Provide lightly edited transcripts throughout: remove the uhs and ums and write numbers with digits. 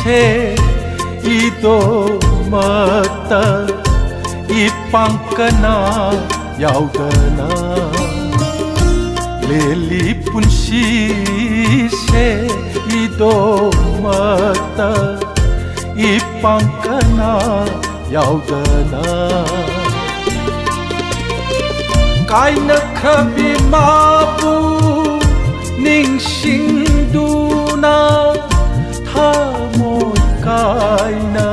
시세 이도 맞다 이 빵까나 야우다나 레리뿐 시세 이도 맞다 이 빵까나 야우다나 까이나 크라비 마부 ningsingduna thamoy kaina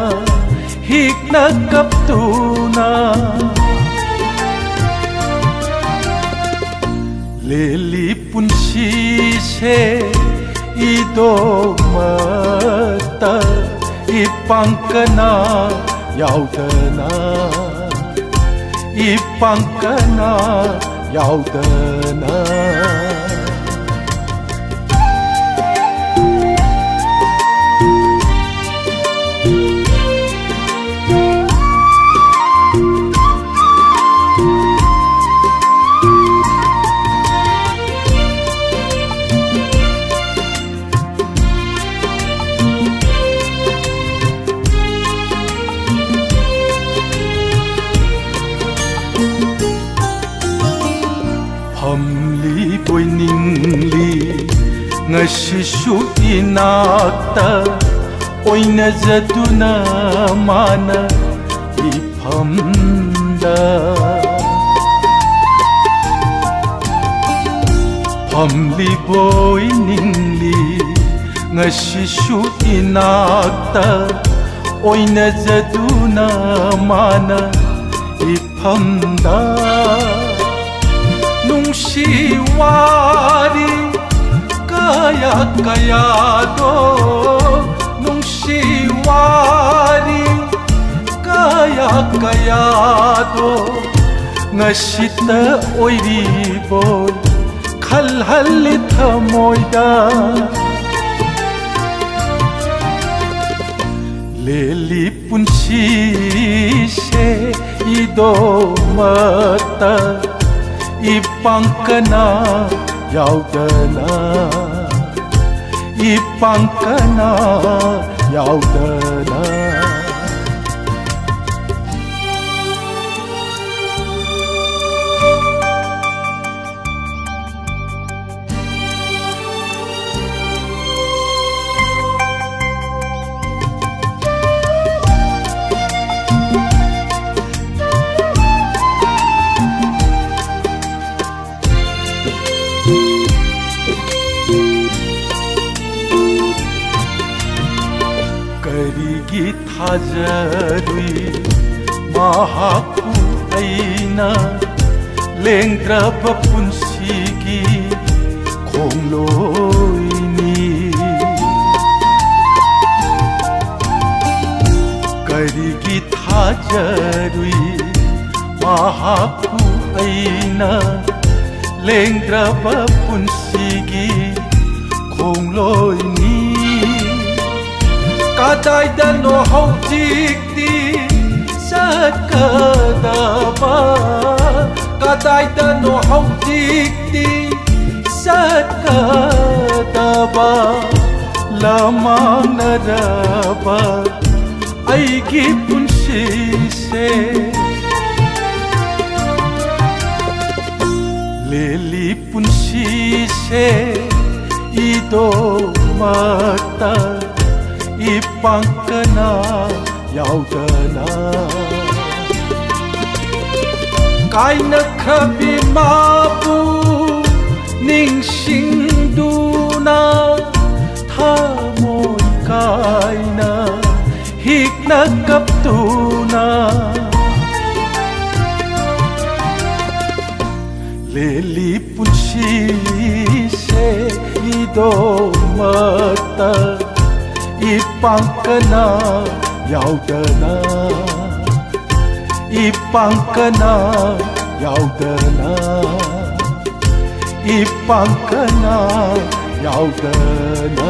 hiknagkaptuna lelipun sise ido mata ipangkana yaudana ipangkana yaudana Hamli boy ningli ngasishu inakta oina zaduna mana iphamda Hamli boy ningli ngasishu inakta oina zaduna mana iphamda Nungsiwari kaya-kayado Nungsiwari kaya-kayado Ngasita oiriboy khalhali thamoyda Lelipun sise ido mata ipangkana yaudana ipangkana yaudana Karigi thajarui mahaku aina lengdraba punsigi khongloini Karigi thajarui mahaku aina lengdraba punsigi khongloini Kadaydano haujikti satkadaba Kadaydano haujikti satkadaba Lamang naraba aigi punsise Leli punsise ido mata ipangkana yaudana Kaina krabi mabu ningsingduna thamoy kaina hiknagkaptuna Lelipun sise ido mata ipangkana yaudana ipangkana yaudana ipangkana yaudana